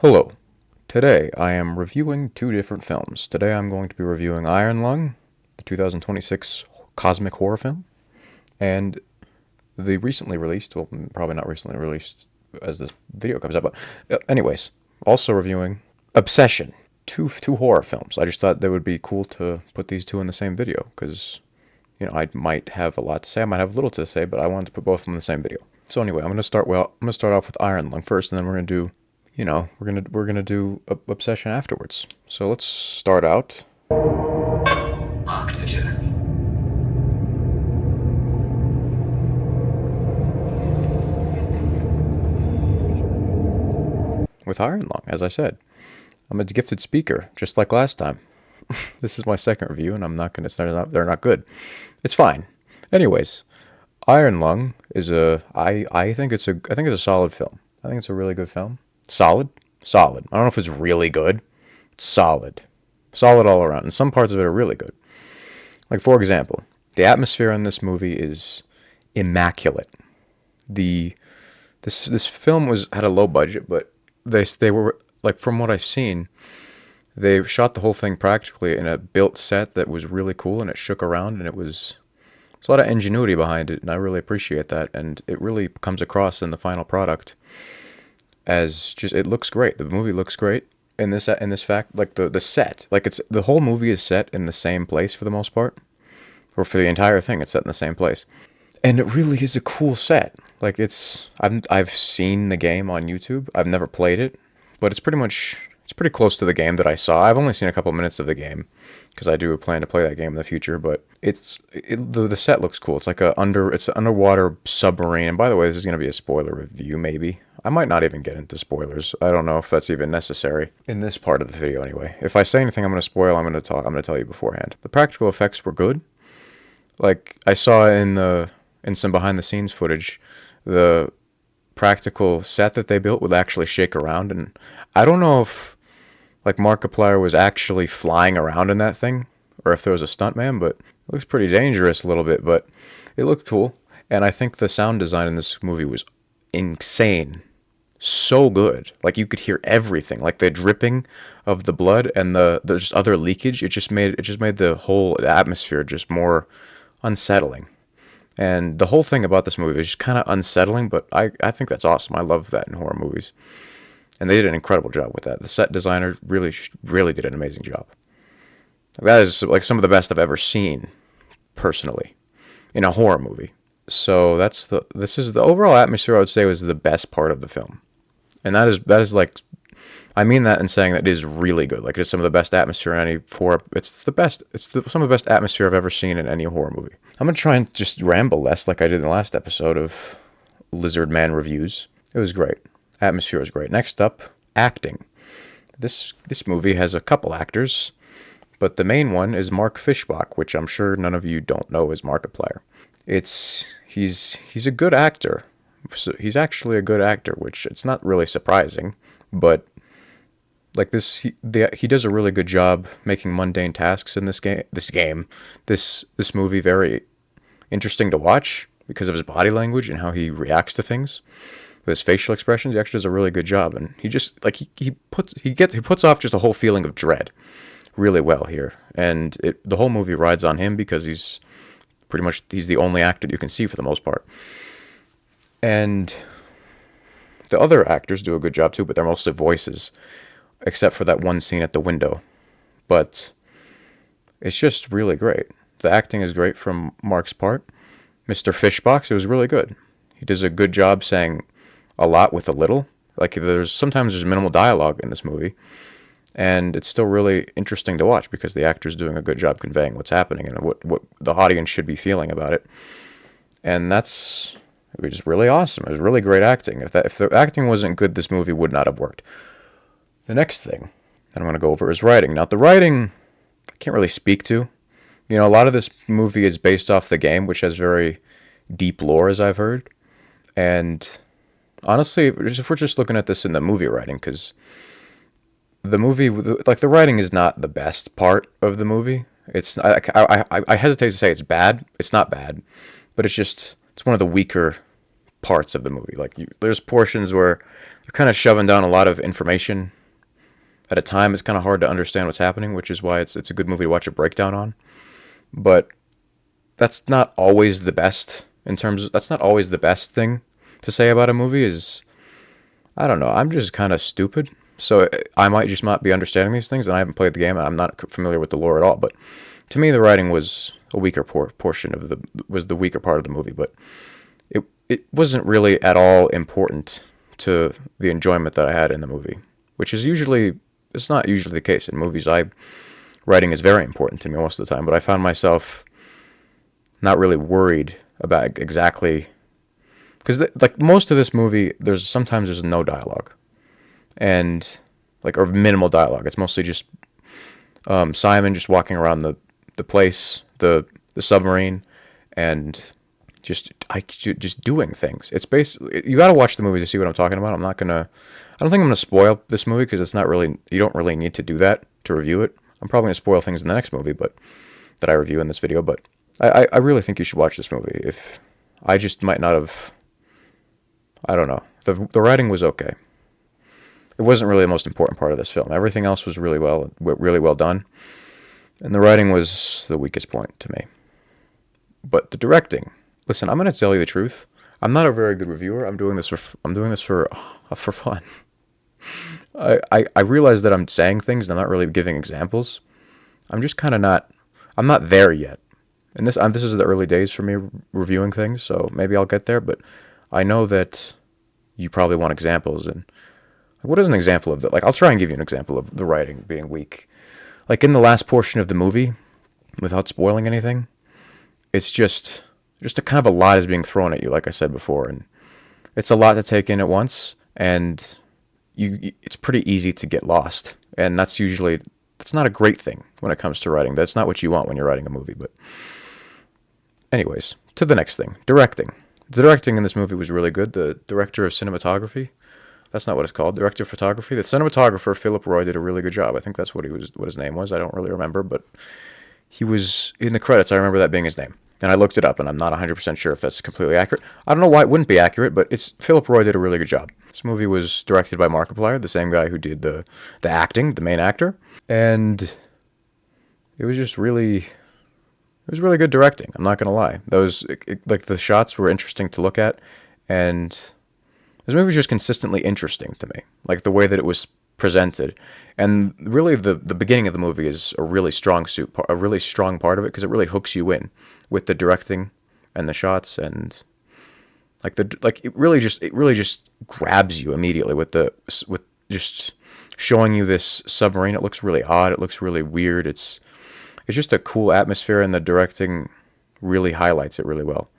Hello. Today I am reviewing two different films. Today I'm going to be reviewing Iron Lung, the 2026 cosmic horror film, and the recently released, well, probably not recently released as this video comes out, but anyways, also reviewing Obsession, two horror films. I just thought that would be cool to put these two in the same video because, I might have a lot to say, I might have little to say, but I wanted to put both of them in the same video. So anyway, I'm gonna start off with Iron Lung first, and then we're gonna do we're gonna do Obsession afterwards. So let's start out Oxygen. with Iron Lung. As I said, I'm a gifted speaker, just like last time. This is my second review, and I'm not gonna say they're not good. It's fine. Anyways, Iron Lung is I think it's a solid film. I think it's a really good film. Solid, solid. I don't know if it's really good. It's solid, solid all around. And some parts of it are really good. Like, for example, the atmosphere in this movie is immaculate. The this film had a low budget, but they were, like, from what I've seen, they shot the whole thing practically in a built set that was really cool, and it shook around, and there's a lot of ingenuity behind it, and I really appreciate that, and it really comes across in the final product as just, it looks great. The movie looks great in this fact, like the set, like, it's the whole movie is set in the same place for the most part, or for the entire thing, it's set in the same place, and it really is a cool set. Like, I've seen the game on YouTube. I've never played it, but it's pretty close to the game that I saw. I've only seen a couple minutes of the game because I do plan to play that game in the future. But the set looks cool. It's like it's an underwater submarine. And by the way, this is going to be a spoiler review. Maybe I might not even get into spoilers. I don't know if that's even necessary in this part of the video. Anyway, if I say anything I'm going to spoil, I'm going to tell you beforehand. The practical effects were good. Like, I saw in some behind the scenes footage, the practical set that they built would actually shake around, and I don't know if, like, Markiplier was actually flying around in that thing, or if there was a stuntman, but it looks pretty dangerous a little bit, but it looked cool. And I think the sound design in this movie was insane. So good. Like, you could hear everything, like the dripping of the blood and the just other leakage. It just made the whole atmosphere just more unsettling. And the whole thing about this movie is just kind of unsettling, but I think that's awesome. I love that in horror movies. And they did an incredible job with that. The set designer really did an amazing job. That is, like, some of the best I've ever seen, personally, in a horror movie. So this is the overall atmosphere, I would say, was the best part of the film. And that is like, I mean that in saying that it is really good. Like, it's some of the best atmosphere in any horror. It's the best. Some of the best atmosphere I've ever seen in any horror movie. I'm gonna try and just ramble less, like I did in the last episode of Lizard Man reviews. It was great. Atmosphere was great. Next up, acting. This movie has a couple actors, but the main one is Mark Fishbach, which I'm sure none of you don't know is Markiplier. He's a good actor. So he's actually a good actor, which it's not really surprising, but, like, he does a really good job making mundane tasks in this movie very interesting to watch because of his body language and how he reacts to things. With his facial expressions, he actually does a really good job, and he just, like, he puts off just a whole feeling of dread really well here, and the whole movie rides on him because he's the only actor that you can see for the most part. And the other actors do a good job too, but they're mostly voices, except for that one scene at the window. But it's just really great. The acting is great from Mark's part. Mr. Fishbox, it was really good. He does a good job saying a lot with a little. Like, sometimes there's minimal dialogue in this movie, and it's still really interesting to watch because the actor's doing a good job conveying what's happening and what the audience should be feeling about it. And it was just really awesome. It was really great acting. If the acting wasn't good, this movie would not have worked. The next thing that I'm going to go over is writing. Now, the writing, I can't really speak to. A lot of this movie is based off the game, which has very deep lore, as I've heard. And honestly, if we're just looking at this in the movie writing, because the movie, like, the writing is not the best part of the movie. I hesitate to say it's bad. It's not bad, but it's one of the weaker parts of the movie. Like there's portions where they're kind of shoving down a lot of information at a time. It's kind of hard to understand what's happening, which is why it's a good movie to watch a breakdown on. But that's not always the best that's not always the best thing to say about a movie. Is I don't know. I'm just kind of stupid, so I might just not be understanding these things, and I haven't played the game. And I'm not familiar with the lore at all. But to me, the writing was a weaker portion of the weaker part of the movie. But it wasn't really at all important to the enjoyment that I had in the movie, which is usually it's not usually the case in movies. Writing is very important to me most of the time, but I found myself not really worried about exactly because like most of this movie, sometimes there's no dialogue, and like or minimal dialogue. It's mostly just Simon just walking around the place, the submarine, and just doing things. It's basically you got to watch the movie to see what I'm talking about. I don't think I'm gonna spoil this movie because it's not really you don't really need to do that to review it. I'm probably gonna spoil things in the next movie, but that I review in this video. But I really think you should watch this movie. If I just might not have, I don't know. The writing was okay. It wasn't really the most important part of this film. Everything else was really well done, and the writing was the weakest point to me. But the directing. Listen, I'm gonna tell you the truth. I'm not a very good reviewer. I'm doing this for fun. I realize that I'm saying things and I'm not really giving examples. I'm just kind of not. I'm not there yet. And this is the early days for me reviewing things, so maybe I'll get there. But I know that you probably want examples, and what is an example of that? Like I'll try and give you an example of the writing being weak. Like in the last portion of the movie, without spoiling anything, it's just a kind of a lot is being thrown at you, like I said before, and it's a lot to take in at once, and it's pretty easy to get lost, and that's not a great thing when it comes to writing. That's not what you want when you're writing a movie. But anyways, to the next thing, directing. The directing in this movie was really good. The director of cinematography, that's not what it's called, director of photography. The cinematographer, Philip Roy, did a really good job. I think that's what his name was. I don't really remember, but he was in the credits. I remember that being his name. And I looked it up, and I'm not 100% sure if that's completely accurate. I don't know why it wouldn't be accurate, but Philip Roy did a really good job. This movie was directed by Markiplier, the same guy who did the acting, the main actor. And it was just really good directing. I'm not going to lie. Like the shots were interesting to look at, and this movie was just consistently interesting to me. Like the way that it was presented. And really the beginning of the movie is a really strong part of it because it really hooks you in with the directing and the shots, and it really just grabs you immediately with just showing you this submarine. It looks really odd. It looks really weird. It's just a cool atmosphere, and the directing really highlights it really well.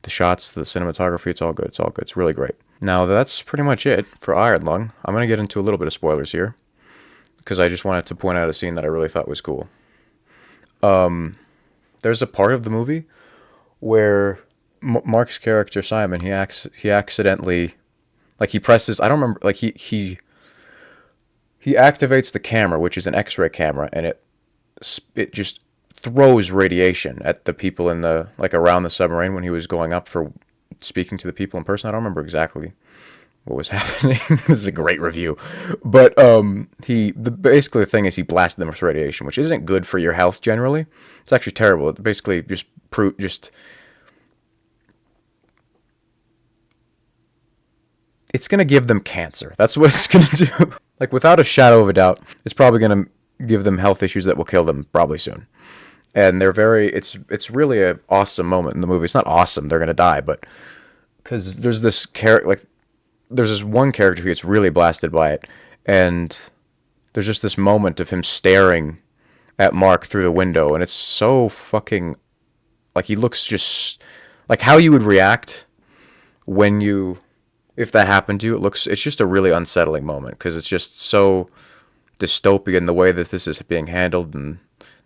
The shots, the cinematography, it's all good. It's all good. It's really great. Now, that's pretty much it for Iron Lung. I'm going to get into a little bit of spoilers here because I just wanted to point out a scene that I really thought was cool. There's a part of the movie where Mark's character, Simon, he accidentally, like he presses, I don't remember, like he activates the camera, which is an X-ray camera, and it just throws radiation at the people around the submarine when he was going up for speaking to the people in person. I don't remember exactly what was happening. This is a great review, but basically the thing is he blasted them with radiation, which isn't good for your health generally. It's actually terrible. It basically it's gonna give them cancer. That's what it's gonna do. Like without a shadow of a doubt, it's probably gonna give them health issues that will kill them probably soon. And it's really an awesome moment in the movie. It's not awesome, they're gonna die, but because there's this there's this one character who gets really blasted by it, and there's just this moment of him staring at Mark through the window, and it's so fucking, like, he looks just like how you would react if that happened to you. It's just a really unsettling moment because it's just so dystopian the way that this is being handled. And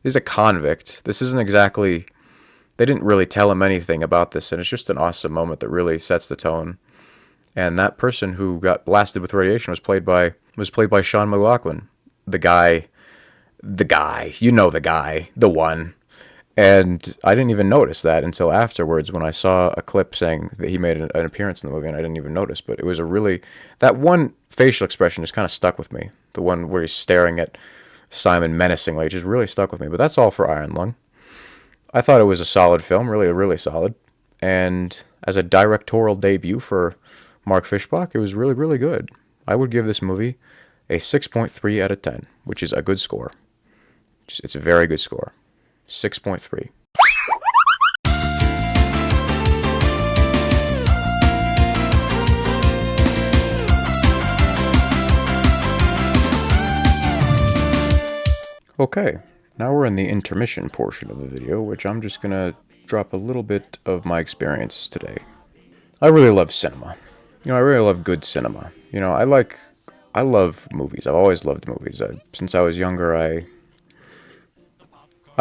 he's a convict. This isn't exactly, they didn't really tell him anything about this, and it's just an awesome moment that really sets the tone. And that person who got blasted with radiation was played by Sean McLaughlin, the guy, you know, the guy, the one. And I didn't even notice that until afterwards when I saw a clip saying that he made an appearance in the movie, and I didn't even notice. But it was a really, that one facial expression just kind of stuck with me. The one where he's staring at Simon menacingly, it just really stuck with me. But that's all for Iron Lung. I thought it was a solid film, really, really solid. And as a directorial debut for Mark Fishbach, it was really, really good. I would give this movie a 6.3 out of 10, which is a good score. It's a very good score. 6.3. Okay, now we're in the intermission portion of the video, which I'm just gonna drop a little bit of my experience today. I really love cinema. I really love good cinema. I love movies. I've always loved movies. Since I was younger, I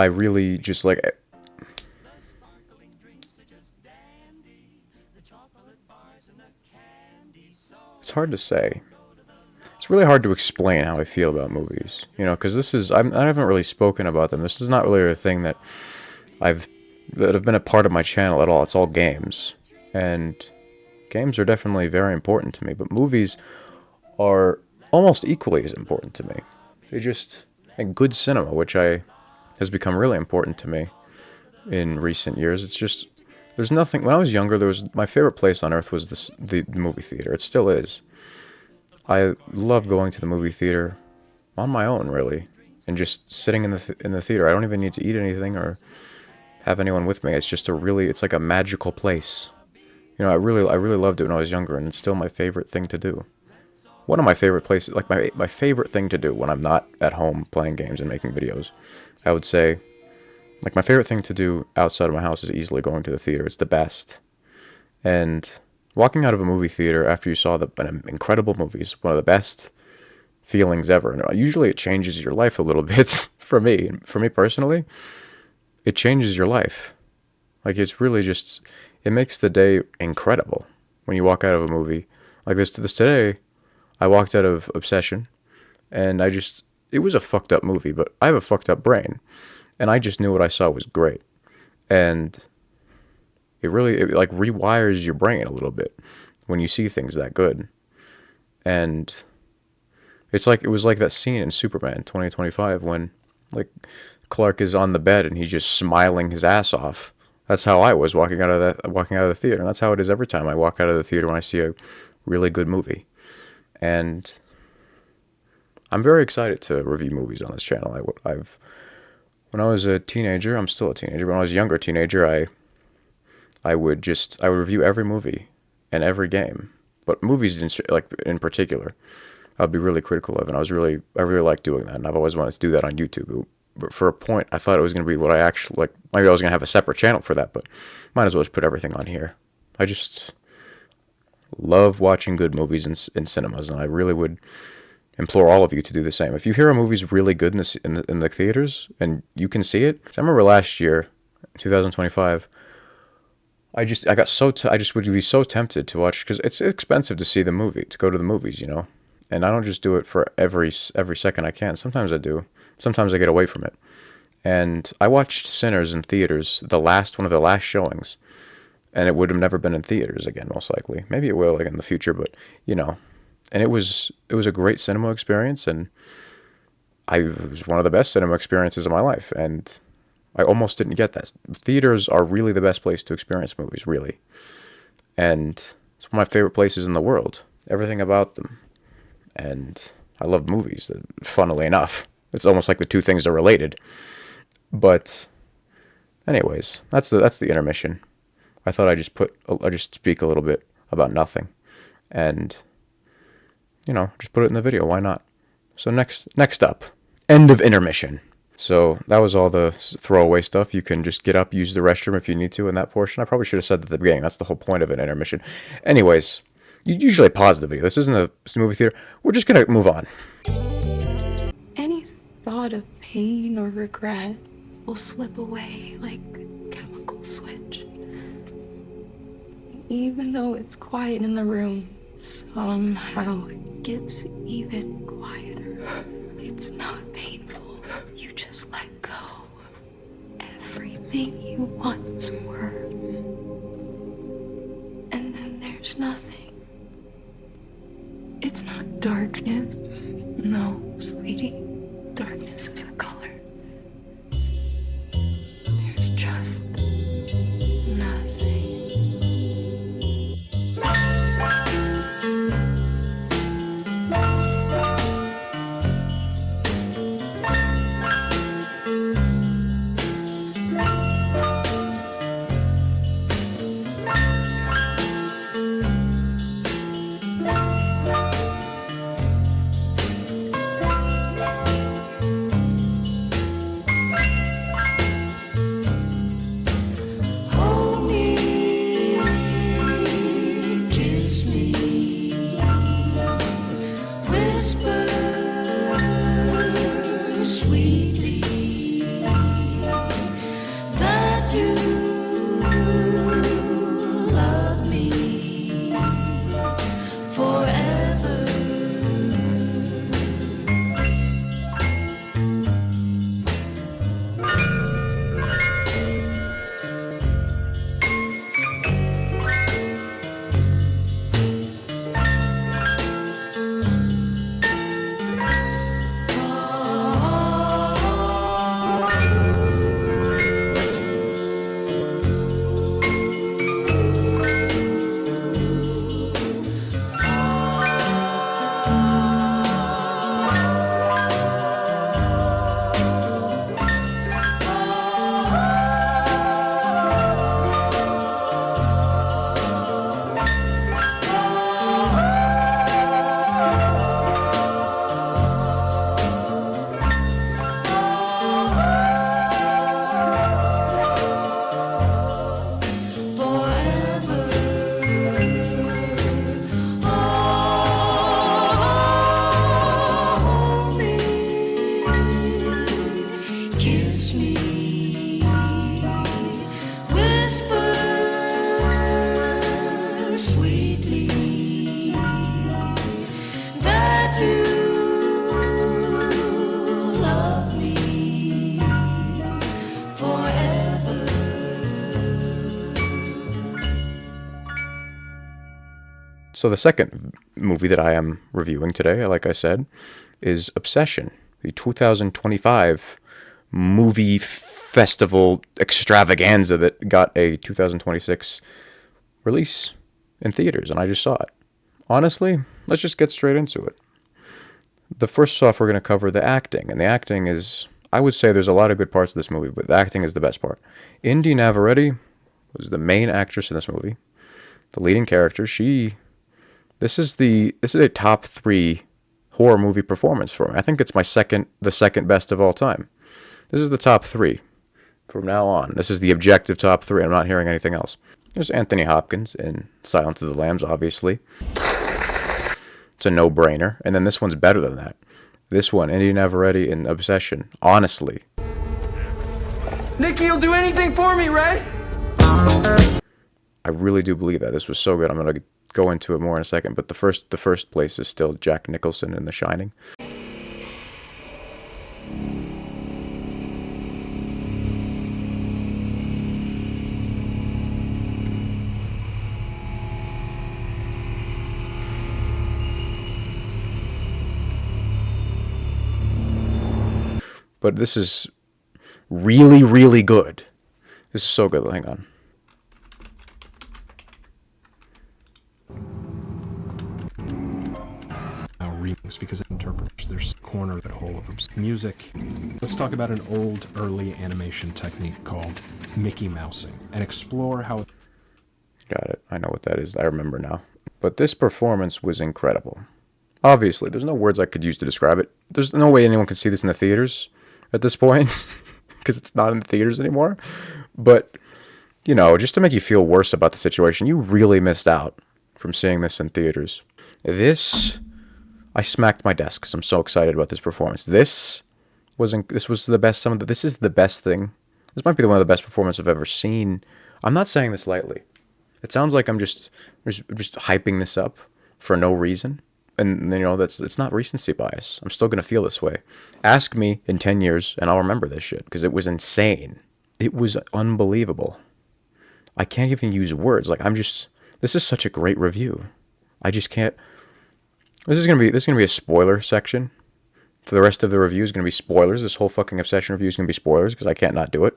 really just like. It's hard to say. It's really hard to explain how I feel about movies, because I haven't really spoken about them. This is not really a thing that have been a part of my channel at all. It's all games, and games are definitely very important to me. But movies are almost equally as important to me. And good cinema, which has become really important to me in recent years. It's just, there's nothing. When I was younger, my favorite place on earth was the movie theater. It still is. I love going to the movie theater on my own, really, and just sitting in the theater. I don't even need to eat anything or have anyone with me. It's like a magical place. I really loved it when I was younger, and it's still my favorite thing to do. One of my favorite places, like my favorite thing to do when I'm not at home playing games and making videos, I would say, like, my favorite thing to do outside of my house is easily going to the theater. It's the best. And walking out of a movie theater after you saw an incredible movie is one of the best feelings ever. And usually it changes your life a little bit. For me personally, it changes your life. Like, it's really just, it makes the day incredible when you walk out of a movie. Like this today, I walked out of Obsession, and it was a fucked up movie, but I have a fucked up brain, and I just knew what I saw was great. And it like rewires your brain a little bit when you see things that good. And it was like that scene in Superman 2025 when, like, Clark is on the bed and he's just smiling his ass off. That's how I was walking out of the theater, and that's how it is every time I walk out of the theater when I see a really good movie. And I'm very excited to review movies on this channel. When I was a teenager, I'm still a teenager. When I was a younger teenager, I would review every movie and every game, but movies in particular, I'd be really critical of, and I really like doing that, and I've always wanted to do that on YouTube. But for a point, I thought it was going to be what I actually like. Maybe I was going to have a separate channel for that, but might as well just put everything on here. I just love watching good movies in cinemas, and I really would implore all of you to do the same. If you hear a movie's really good in the theaters and you can see it, 'cause I remember last year, 2025, I just would be so tempted to watch, because it's expensive to go to the movies, and I don't just do it for every second I can. Sometimes I do. Sometimes I get away from it. And I watched Sinners in theaters, one of the last showings, and it would have never been in theaters again, most likely. Maybe it will in the future, but and it was a great cinema experience, and it was one of the best cinema experiences of my life, and I almost didn't get that. Theaters are really the best place to experience movies, really. And it's one of my favorite places in the world. Everything about them. And I love movies, funnily enough. It's almost like the two things are related. But anyways, that's the intermission. I thought I'd just speak a little bit about nothing. And just put it in the video. Why not? So next up, end of intermission. So that was all the throwaway stuff. You can just get up, use the restroom if you need to in that portion. I probably should have said that at the beginning. That's the whole point of an intermission. Anyways, you usually pause the video. This isn't a movie theater. We're just going to move on. Any thought of pain or regret will slip away like a chemical switch. Even though it's quiet in the room, somehow it gets even quieter. It's not painful. You just let go. Every everything you once were. And then there's nothing. It's not darkness. No, sweetie. Darkness is a color. There's just nothing. Hold me, kiss me, whisper sweetly that you love me forever. Kiss me, whisper sweetly that you love me forever. So the second movie that I am reviewing today, like I said, is Obsession, the 2025 movie festival extravaganza that got a 2026 release in theaters, and I just saw it. Honestly, let's just get straight into it. The first off, we're going to cover the acting, and the acting is, I would say there's a lot of good parts of this movie, but the acting is the best part. Indy Navarrete was the main actress in this movie, the leading character. This is a top 3 horror movie performance for me. I think it's the second best of all time. This is the top 3 from now on. This is the objective top 3. I'm not hearing anything else. There's Anthony Hopkins in Silence of the Lambs, obviously. It's a no-brainer. And then this one's better than that. This one, Indy Navarrete in Obsession. Honestly. Nikki, you'll do anything for me, right? I really do believe that. This was so good. I'm going to go into it more in a second. But the first place is still Jack Nicholson in The Shining. But this is really, really good. This is so good. Hang on. Remix because it interprets there's a corner that hole of music. Let's talk about an old early animation technique called Mickey Mousing and explore how Got it. I know what that is. I remember now. But this performance was incredible. Obviously, there's no words I could use to describe it. There's no way anyone could see this in the theaters at this point because it's not in the theaters anymore. But, you know, just to make you feel worse about the situation, you really missed out from seeing this in theaters. I smacked my desk because I'm so excited about this performance. This was the best. This is the best thing. This might be one of the best performances I've ever seen. I'm not saying this lightly. It sounds like I'm just hyping this up for no reason. And, you know, it's not recency bias. I'm still going to feel this way. Ask me in 10 years, and I'll remember this shit, because it was insane. It was unbelievable. I can't even use words. Like, this is such a great review. I just can't. This is gonna be a spoiler section. For the rest of the review is gonna be spoilers. This whole fucking Obsession review is gonna be spoilers because I can't not do it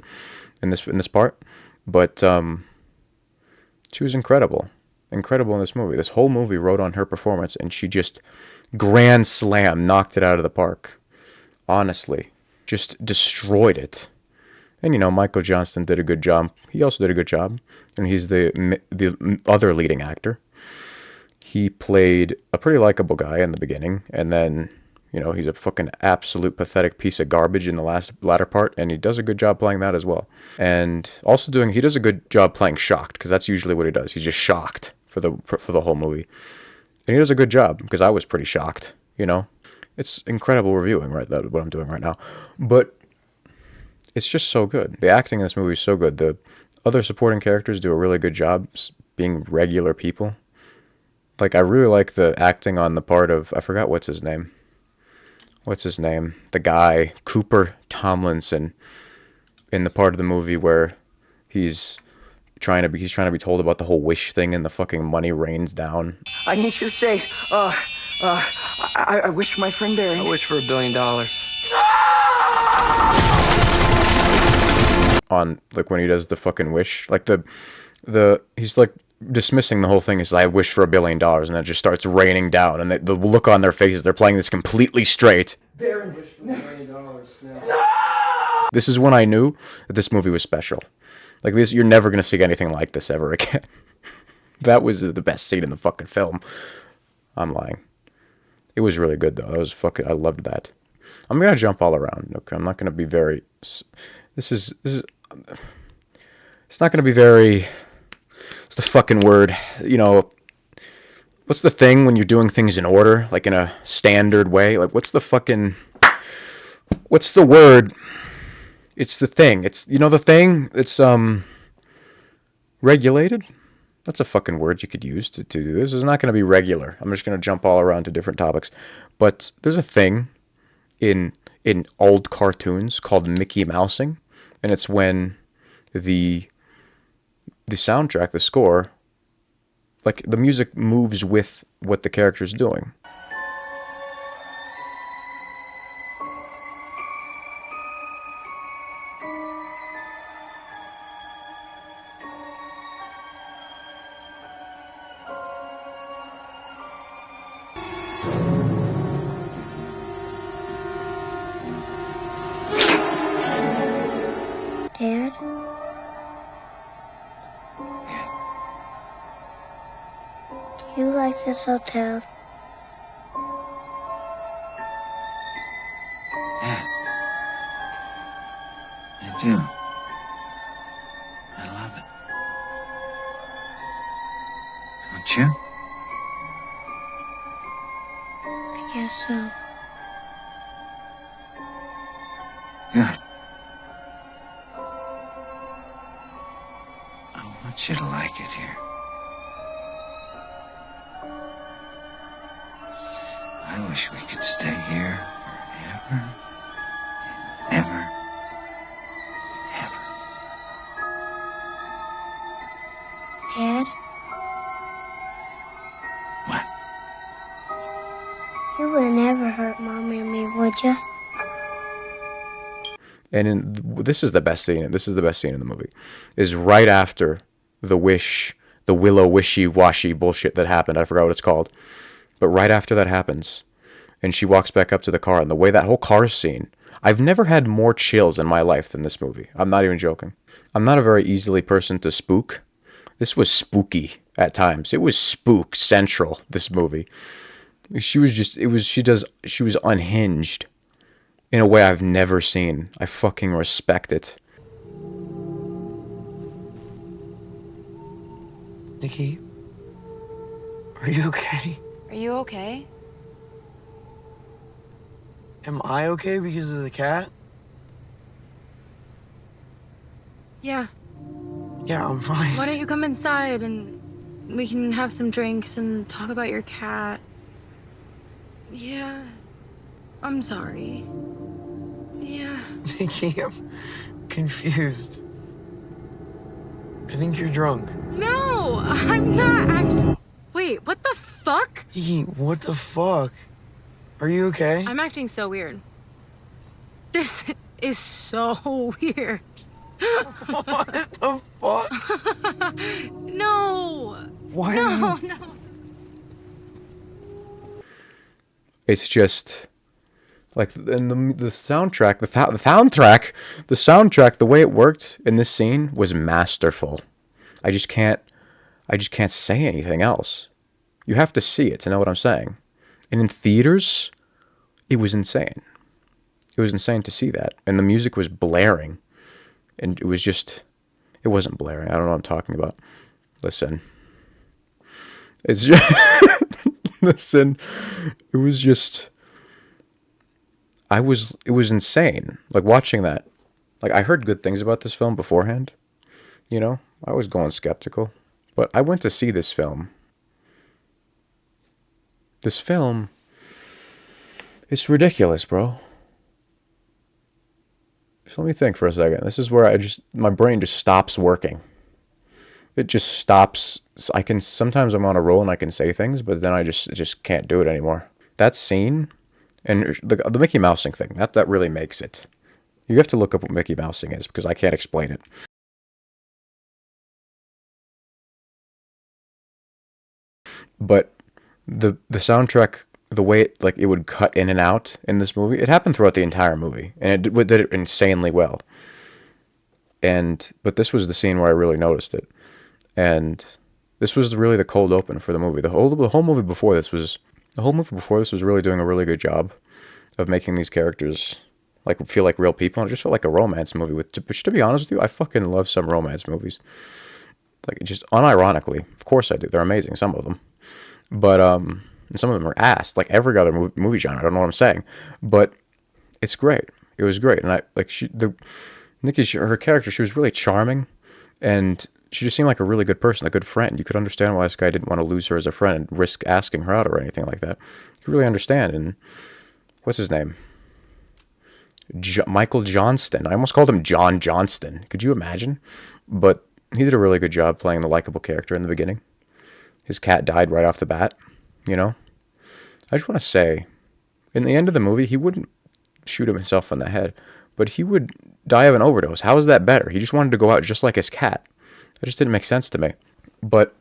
in this part. But she was incredible in this movie. This whole movie rode on her performance, and she just grand slam knocked it out of the park. Honestly, just destroyed it. And Michael Johnston did a good job. He also did a good job, and he's the other leading actor. He played a pretty likable guy in the beginning, and then he's a fucking absolute pathetic piece of garbage in the latter part, and he does a good job playing that as well. And also he does a good job playing shocked, because that's usually what he does. He's just shocked for the whole movie, and he does a good job because I was pretty shocked. It's incredible reviewing, right? That's what I'm doing right now, but. It's just so good. The acting in this movie is so good. The other supporting characters do a really good job being regular people. Like, I really like the acting on the part of, I forgot what's his name. The guy, Cooper Tomlinson, in the part of the movie where he's trying to be told about the whole wish thing and the fucking money rains down. I need you to say, I wish my friend Barry. I wish for $1 billion. On, like, when he does the fucking wish, like he's like dismissing the whole thing. Is I wish for $1 billion, and then it just starts raining down, and the look on their faces, they're playing this completely straight. Barry, Wish for $1 million. This is when I knew that this movie was special. Like, this, you're never gonna see anything like this ever again. That was the best scene in the fucking film. I'm lying. It was really good though. I loved that. I'm gonna jump all around. Okay, I'm not gonna be very. This is. It's not gonna be very. What's the fucking word? What's the thing when you're doing things in order, like in a standard way? Like, what's the word? It's the thing. It's, the thing. It's, regulated. That's a fucking word you could use to do this. It's not going to be regular. I'm just going to jump all around to different topics. But there's a thing in old cartoons called Mickey Mousing. And it's when the soundtrack, the score, like, the music moves with what the character's doing. Dad? Do you like this hotel? Yeah. I do. I love it. Don't you? I guess so. Good. I want you to like it here. I wish we could stay here forever, and ever, ever. Dad? What? You would never hurt Mom or me, would you? And this is the best scene. This is the best scene in the movie. Is right after the willow wishy-washy bullshit that happened. I forgot what it's called. But right after that happens, and she walks back up to the car, and the way that whole car scene, I've never had more chills in my life than this movie. I'm not even joking. I'm not a very easily person to spook. This was spooky at times. It was spook central, this movie. She was unhinged in a way I've never seen. I fucking respect it. Nikki, are you okay? Are you okay? Am I okay because of the cat? Yeah. Yeah, I'm fine. Why don't you come inside and we can have some drinks and talk about your cat? Yeah. I'm sorry. Yeah. Nikki, I'm confused. I think you're drunk. No, I'm not. Wait, what the fuck? Kiki, what the fuck? Are you okay? I'm acting so weird. This is so weird. What the fuck? No. Why No, are you... no. It's just like, and the soundtrack, the soundtrack, the way it worked in this scene was masterful. I just can't say anything else. You have to see it to know what I'm saying. And in theaters, it was insane. It was insane to see that. And the music was blaring. And it wasn't blaring. I don't know what I'm talking about. Listen. It's just, listen. It was insane. Like, watching that. Like, I heard good things about this film beforehand. You know, I was going skeptical. But I went to see this film. This film, it's ridiculous, bro. Just let me think for a second. This is where my brain just stops working. It just stops. Sometimes I'm on a roll and I can say things, but then I just can't do it anymore. That scene, and the Mickey Mousing thing, that really makes it. You have to look up what Mickey Mousing is, because I can't explain it. But the soundtrack, the way it would cut in and out in this movie, it happened throughout the entire movie, and it did it insanely well. But this was the scene where I really noticed it, and this was really the cold open for the movie. The whole movie before this was really doing a really good job of making these characters like feel like real people, and it just felt like a romance movie. Which, to be honest with you, I fucking love some romance movies. Like, just unironically, of course I do. They're amazing, some of them. But some of them are ass, like every other movie genre. I don't know what I'm saying, but it's great. It was great, and Nikki, her character, she was really charming, and she just seemed like a really good person, a good friend. You could understand why this guy didn't want to lose her as a friend and risk asking her out or anything like that. You could really understand. And what's his name? Michael Johnston. I almost called him John Johnston. Could you imagine? But he did a really good job playing the likable character in the beginning. His cat died right off the bat, you know? I just want to say, in the end of the movie, he wouldn't shoot himself in the head, but he would die of an overdose. How is that better? He just wanted to go out just like his cat. That just didn't make sense to me. But,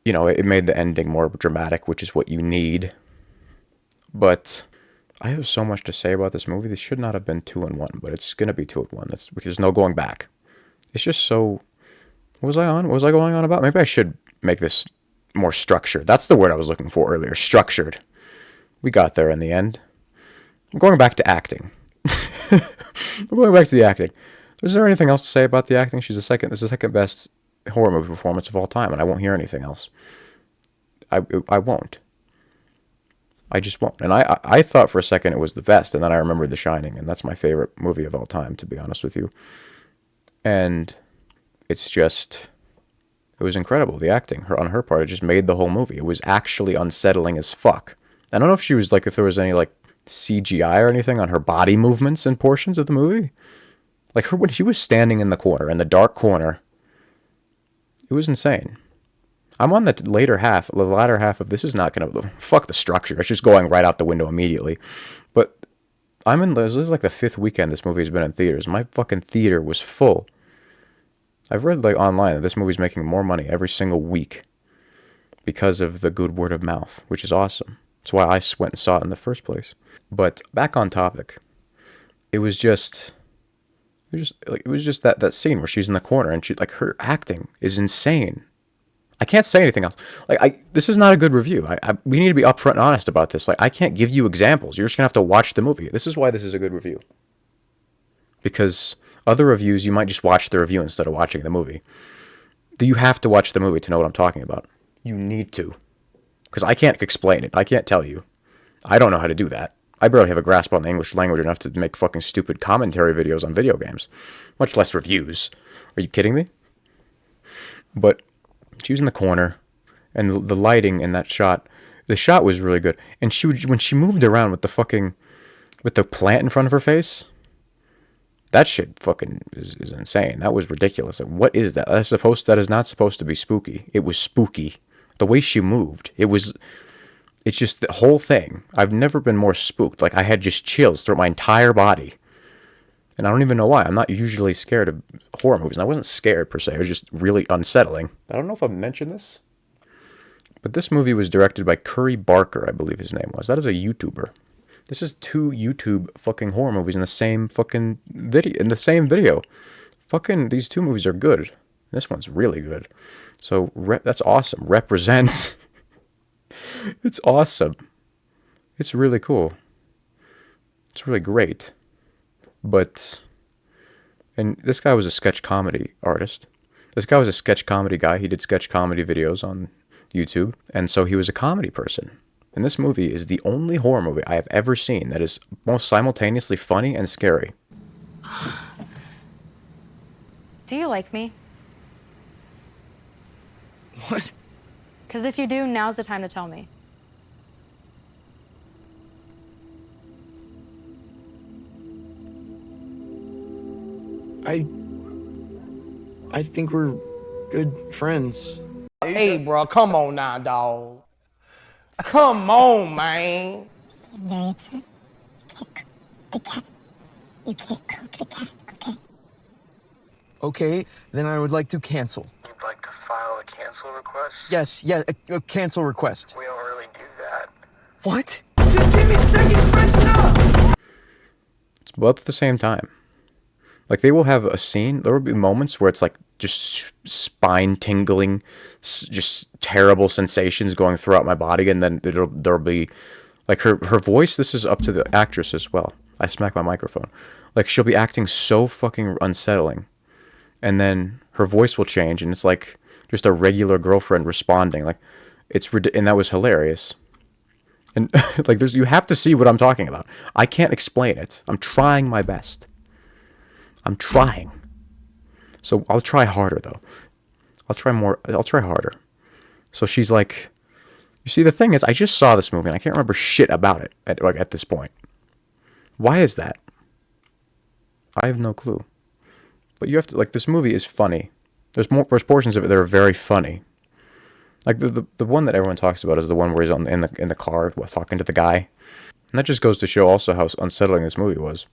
you know, it made the ending more dramatic, which is what you need. But I have so much to say about this movie. This should not have been 2-1, but it's going to be 2-1. That's because there's no going back. It's just so... What was I on? What was I going on about? Maybe I should make this more structured. That's the word I was looking for earlier. Structured. We got there in the end. I'm going back to acting. I'm going back to the acting. Is there anything else to say about the acting? This is the second best horror movie performance of all time, and I won't hear anything else. I won't. I just won't. And I thought for a second it was the best, and then I remembered The Shining, and that's my favorite movie of all time, to be honest with you. And it's just... It was incredible, the acting. On her part, it just made the whole movie. It was actually unsettling as fuck. I don't know if she was if there was any CGI or anything on her body movements in portions of the movie. Like when she was standing in the corner, in the dark corner, it was insane. I'm on the latter half of this is not gonna fuck the structure. It's just going right out the window immediately. But this is like the 5th weekend this movie has been in theaters. My fucking theater was full. I've read online that this movie's making more money every single week because of the good word of mouth, which is awesome. That's why I went and saw it in the first place. But back on topic, it was just that scene where she's in the corner and her acting is insane. I can't say anything else. This is not a good review. We need to be upfront and honest about this. I can't give you examples. You're just gonna have to watch the movie. This is why this is a good review. Because other reviews, you might just watch the review instead of watching the movie. You have to watch the movie to know what I'm talking about. You need to. Because I can't explain it. I can't tell you. I don't know how to do that. I barely have a grasp on the English language enough to make fucking stupid commentary videos on video games. Much less reviews. Are you kidding me? But she was in the corner, and the lighting in that shot, the shot was really good. And when she moved around with the plant in front of her face... That shit fucking is insane. That was ridiculous. Like, what is that? That is not supposed to be spooky. It was spooky. The way she moved, it's just the whole thing. I've never been more spooked. Like, I had just chills throughout my entire body. And I don't even know why. I'm not usually scared of horror movies. And I wasn't scared per se. It was just really unsettling. I don't know if I've mentioned this, but this movie was directed by Curry Barker, I believe his name was. That is a YouTuber. This is 2 YouTube fucking horror movies in the same fucking video. Fucking, these 2 movies are good. This one's really good. So, that's awesome. Represents. It's awesome. It's really cool. It's really great. But, and this guy was a sketch comedy artist. This guy was a sketch comedy guy. He did sketch comedy videos on YouTube. And so he was a comedy person. And this movie is the only horror movie I have ever seen that is most simultaneously funny and scary. Do you like me? What? Because if you do, now's the time to tell me. I think we're good friends. Hey, bro, come on now, dog. Come on, man. I'm very upset. You can't cook the cat. You can't cook the cat, okay? Okay, then I would like to cancel. You'd like to file a cancel request? Yes, yeah, a cancel request. We don't really do that. What? Just give me a second to freshen up. It's both at the same time. Like, they will have a scene, there will be moments where it's like just spine tingling, just terrible sensations going throughout my body, and then there'll be, like, her voice, this is up to the actress as well. I smack my microphone. Like, she'll be acting so fucking unsettling, and then her voice will change, and it's like just a regular girlfriend responding. Like, and that was hilarious. And, like, you have to see what I'm talking about. I can't explain it. I'm trying my best. I'm trying. So I'll try harder, though. I'll try harder. So she's like, you see, the thing is, I just saw this movie and I can't remember shit about it at this point. Why is that? I have no clue. But you have to, like, this movie is funny. There's portions of it that are very funny. Like the one that everyone talks about is the one where he's in the car talking to the guy. And that just goes to show also how unsettling this movie was.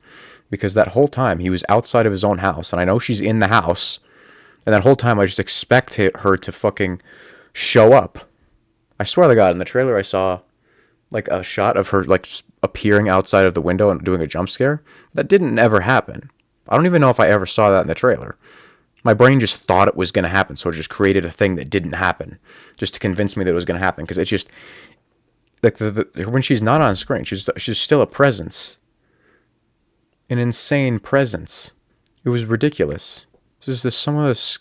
Because that whole time, he was outside of his own house, and I know she's in the house, and that whole time I just expect her to fucking show up. I swear to God, in the trailer I saw, like, a shot of her, like, appearing outside of the window and doing a jump scare. That didn't ever happen. I don't even know if I ever saw that in the trailer. My brain just thought it was going to happen, so it just created a thing that didn't happen, just to convince me that it was going to happen, because it's just, like, when she's not on screen, she's still a presence. An insane presence. It was ridiculous. There's some of this,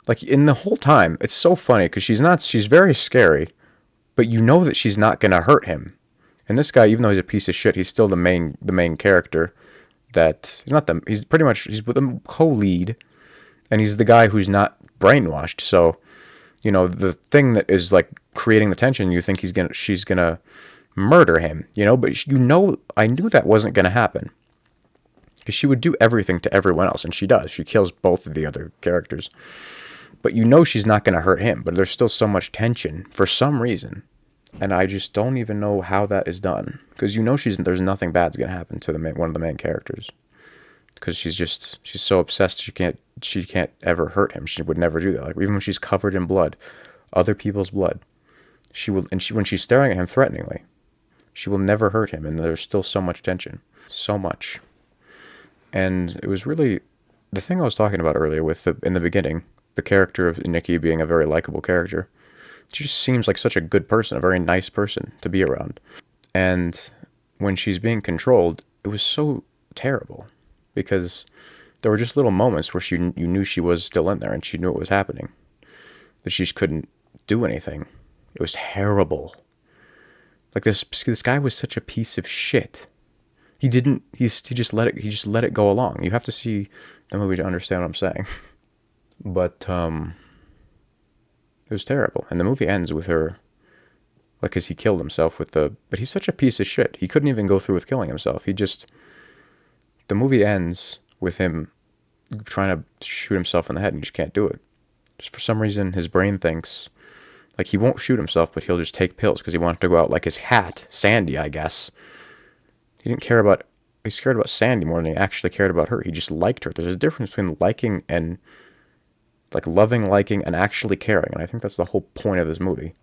like, in the whole time, it's so funny because she's very scary, but you know that she's not gonna hurt him. And this guy, even though he's a piece of shit, he's still the main character. He's pretty much the co-lead, and he's the guy who's not brainwashed. So, you know, the thing that is, like, creating the tension, you think she's gonna murder him, you know, but I knew that wasn't gonna happen. Because she would do everything to everyone else, and she does. She kills both of the other characters. But you know she's not going to hurt him, but there's still so much tension for some reason. And I just don't even know how that is done. Because you know there's nothing bad's going to happen to one of the main characters. Because she's so obsessed she can't ever hurt him. She would never do that. Like, even when she's covered in blood, other people's blood, when she's staring at him threateningly, she will never hurt him, and there's still so much tension. So much. And it was really the thing I was talking about earlier in the beginning, the character of Nikki being a very likable character. She just seems like such a good person, a very nice person to be around. And when she's being controlled, it was so terrible because there were just little moments where you knew she was still in there and she knew what was happening, but she just couldn't do anything. It was terrible. Like, this guy was such a piece of shit. He just let it go along. You have to see the movie to understand what I'm saying. But it was terrible. And the movie ends with her, like, because he killed himself but he's such a piece of shit. He couldn't even go through with killing himself. The movie ends with him trying to shoot himself in the head and he just can't do it. Just for some reason, his brain thinks, like, he won't shoot himself, but he'll just take pills because he wanted to go out like his hat, Sandy, I guess. He cared about Sandy more than he actually cared about her. He just liked her. There's a difference between liking and, like, loving, liking, and actually caring. And I think that's the whole point of this movie.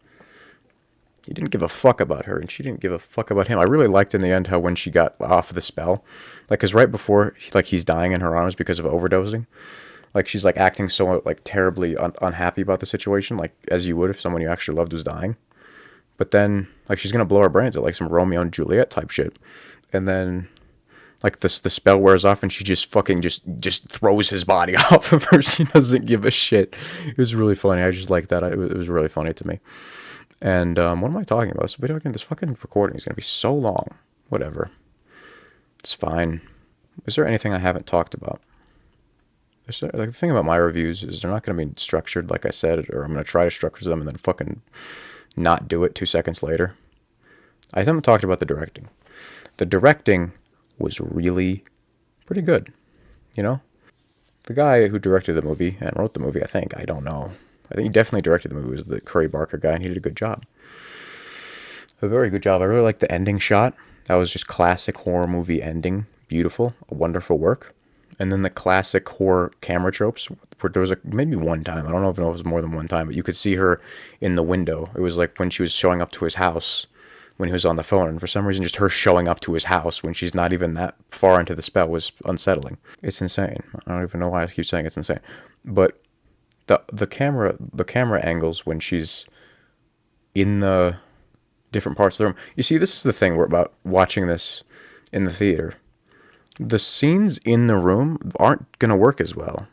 He didn't give a fuck about her, and she didn't give a fuck about him. I really liked in the end how when she got off of the spell, like, because right before, like, he's dying in her arms because of overdosing, like, she's, like, acting so, like, terribly unhappy about the situation, like, as you would if someone you actually loved was dying. But then, like, she's gonna blow her brains out, like some Romeo and Juliet type shit. And then, like, the spell wears off, and she just fucking just throws his body off of her. She doesn't give a shit. It was really funny. I just liked that. It was really funny to me. And what am I talking about? This fucking recording is going to be so long. Whatever. It's fine. Is there anything I haven't talked about? Like, the thing about my reviews is they're not going to be structured like I said, or I'm going to try to structure them and then fucking not do it 2 seconds later. I haven't talked about the directing. The directing was really pretty good. You know? The guy who directed the movie and wrote the movie, I don't know. I think he definitely directed the movie. It was the Curry Barker guy, and he did a good job. A very good job. I really liked the ending shot. That was just classic horror movie ending. Beautiful. A wonderful work. And then the classic horror camera tropes, where there was maybe one time, I don't know if it was more than one time, but you could see her in the window. It was like when she was showing up to his house when he was on the phone, and for some reason just her showing up to his house when she's not even that far into the spell was unsettling. It's insane. I don't even know why I keep saying it's insane. But the camera angles when she's in the different parts of the room. You see, this is the thing about watching this in the theater. The scenes in the room aren't going to work as well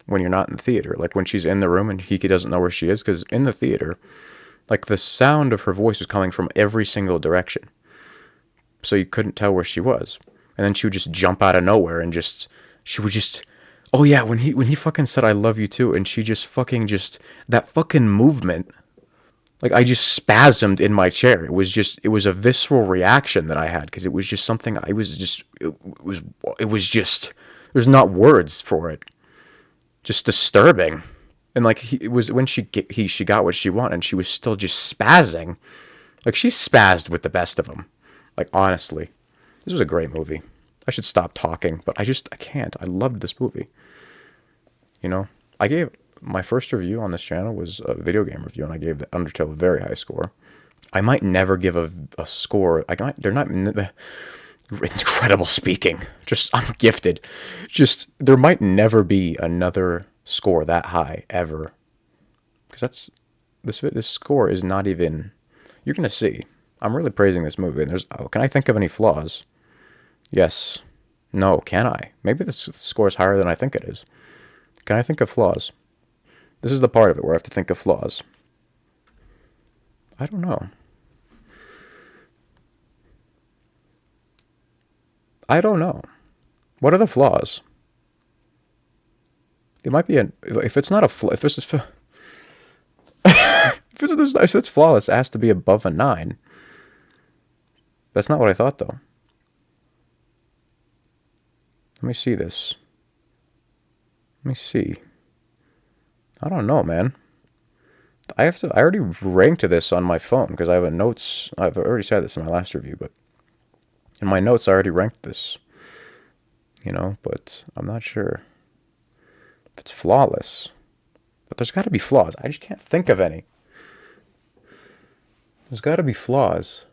when you're not in the theater. Like when she's in the room and he doesn't know where she is, because in the theater, like, the sound of her voice was coming from every single direction. So you couldn't tell where she was. And then she would just jump out of nowhere and she would just, oh yeah, when he fucking said I love you too, and she just fucking that fucking movement, like, I just spasmed in my chair. It was a visceral reaction that I had, because it was just something it was just, there's not words for it. Just disturbing. And, like, it was when she got what she wanted, and she was still just spazzing. Like, she spazzed with the best of them. Like, honestly. This was a great movie. I should stop talking, but I can't. I loved this movie. You know? I gave my first review on this channel was a video game review, and I gave Undertale a very high score. I might never give a score. They're not incredible speaking. I'm gifted. There might never be another score that high ever, because this score is not even, you're gonna see, I'm really praising this movie, and can I think of any flaws? Yes. No. Can I? Maybe the score is higher than I think it is. Can I think of flaws? This is the part of it where I have to think of flaws. I don't know. What are the flaws? It might be if it's not a flaw, if it's flawless, it has to be above a 9. That's not what I thought, though. Let me see this. Let me see. I don't know, man. I already ranked this on my phone because I have notes. I've already said this in my last review, but in my notes I already ranked this. You know, but I'm not sure if it's flawless. But there's got to be flaws. I just can't think of any. There's got to be flaws.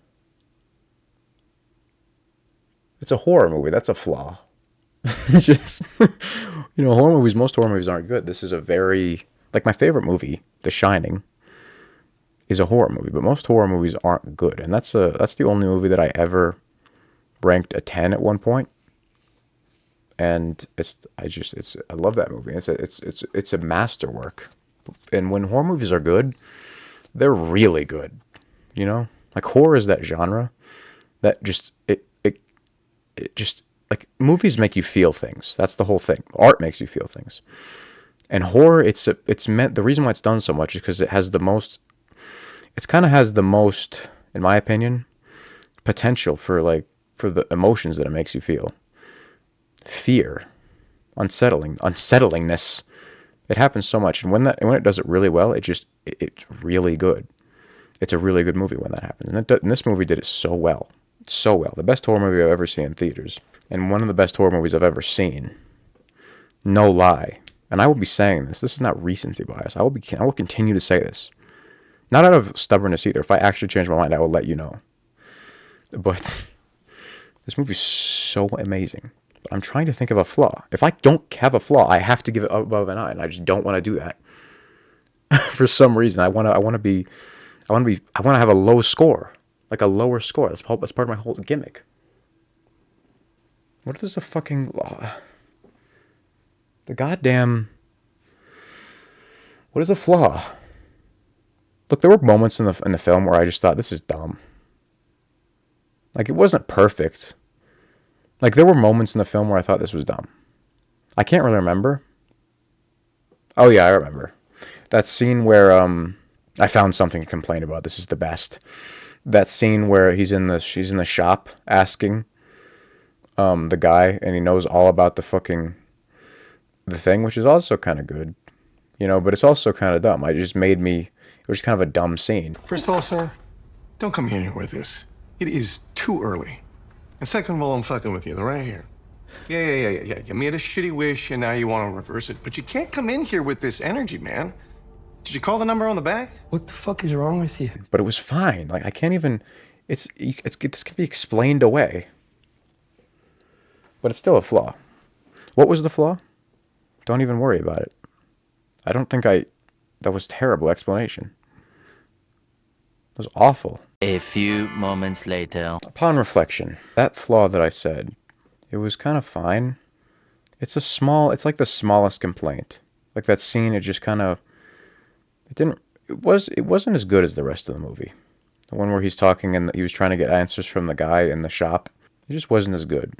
It's a horror movie. That's a flaw. Horror movies, most horror movies aren't good. This is a very, like, my favorite movie, The Shining, is a horror movie, but most horror movies aren't good. And that's the only movie that I ever ranked a 10 at one point. And I love that movie. It's a masterwork. And when horror movies are good, they're really good. You know, like, horror is that genre that like, movies make you feel things. That's the whole thing. Art makes you feel things. And horror, it's meant, the reason why it's done so much is because it has the most, in my opinion, potential for the emotions that it makes you feel. Fear. unsettlingness. It happens so much, and when it does it really well, it's really good. It's a really good movie when that happens, and this movie did it so well, so well. The best horror movie I've ever seen in theaters, and one of the best horror movies I've ever seen. No lie, and I will be saying this. This is not recency bias. I will continue to say this, not out of stubbornness either. If I actually change my mind, I will let you know. But this movie is so amazing. But I'm trying to think of a flaw. If I don't have a flaw, I have to give it above an 9, and I just don't want to do that. For some reason, I want to have a low score, like a lower score. That's part of my whole gimmick. What is the fucking law? The goddamn... What is the flaw? Look, there were moments in the film where I just thought, this is dumb. Like, it wasn't perfect. Like, there were moments in the film where I thought this was dumb. I can't really remember. Oh, yeah, I remember. That scene where, I found something to complain about. This is the best. That scene where she's in the shop asking, the guy, and he knows all about the thing, which is also kind of good. You know, but it's also kind of dumb. It was just kind of a dumb scene. First of all, sir, don't come in here with this. It is too early. And second of all, I'm fucking with you. They're right here. Yeah. You made a shitty wish and now you want to reverse it. But you can't come in here with this energy, man. Did you call the number on the back? What the fuck is wrong with you? But it was fine. Like, I can't even... This can be explained away. But it's still a flaw. What was the flaw? Don't even worry about it. I don't think that was terrible explanation. It was awful. A few moments later. Upon reflection, that flaw that I said, it was kind of fine. It's like the smallest complaint. Like that scene, it just kind of... It wasn't as good as the rest of the movie. The one where he's talking and he was trying to get answers from the guy in the shop. It just wasn't as good.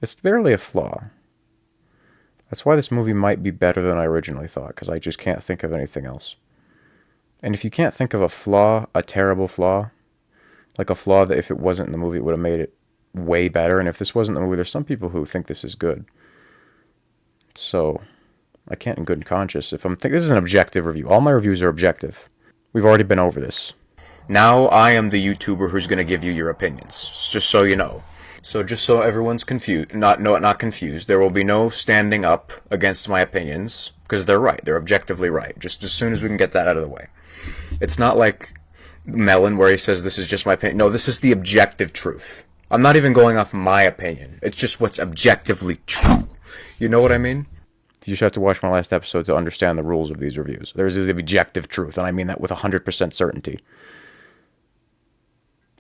It's barely a flaw. That's why this movie might be better than I originally thought, because I just can't think of anything else. And if you can't think of a flaw, a terrible flaw, like a flaw that if it wasn't in the movie, it would have made it way better, and if this wasn't the movie, there's some people who think this is good. So, I can't in good conscience. This is an objective review. All my reviews are objective. We've already been over this. Now I am the YouTuber who's going to give you your opinions, just so you know. So just so everyone's confused, not confused, there will be no standing up against my opinions, because they're right. They're objectively right. Just as soon as we can get that out of the way. It's not like Melon where he says this is just my opinion. No, this is the objective truth. I'm not even going off my opinion. It's just what's objectively true. You know what I mean? You just have to watch my last episode to understand the rules of these reviews. There's the objective truth, and I mean that with 100% certainty.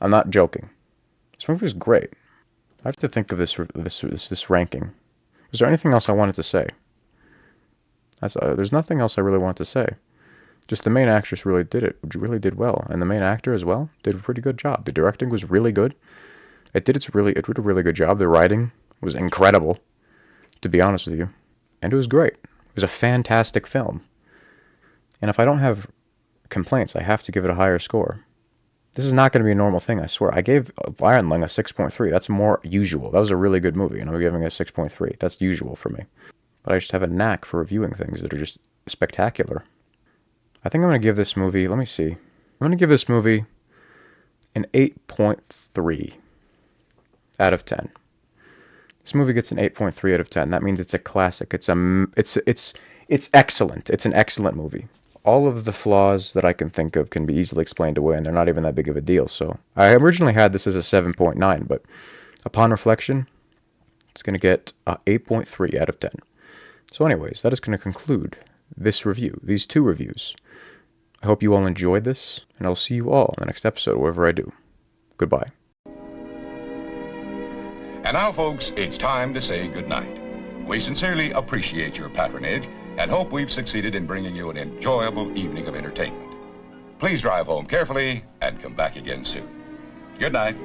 I'm not joking. This movie is great. I have to think of this ranking. Is there anything else I wanted to say? There's nothing else I really want to say. Just the main actress really did well, and the main actor as well did a pretty good job. The directing was really good. It did a really good job. The writing was incredible, to be honest with you, and it was great. It was a fantastic film. And if I don't have complaints, I have to give it a higher score. This is not going to be a normal thing, I swear. I gave Iron Lung a 6.3. That's more usual. That was a really good movie, and I'm giving it a 6.3. That's usual for me. But I just have a knack for reviewing things that are just spectacular. I think I'm going to give this movie, let me see. I'm going to give this movie an 8.3 out of 10. This movie gets an 8.3 out of 10. That means it's a classic. It's excellent. It's an excellent movie. All of the flaws that I can think of can be easily explained away, and they're not even that big of a deal. So I originally had this as a 7.9, but upon reflection, it's going to get an 8.3 out of 10. So anyways, that is going to conclude this review, these two reviews. I hope you all enjoyed this, and I'll see you all in the next episode, wherever I do. Goodbye. And now, folks, it's time to say goodnight. We sincerely appreciate your patronage and hope we've succeeded in bringing you an enjoyable evening of entertainment. Please drive home carefully and come back again soon. Good night.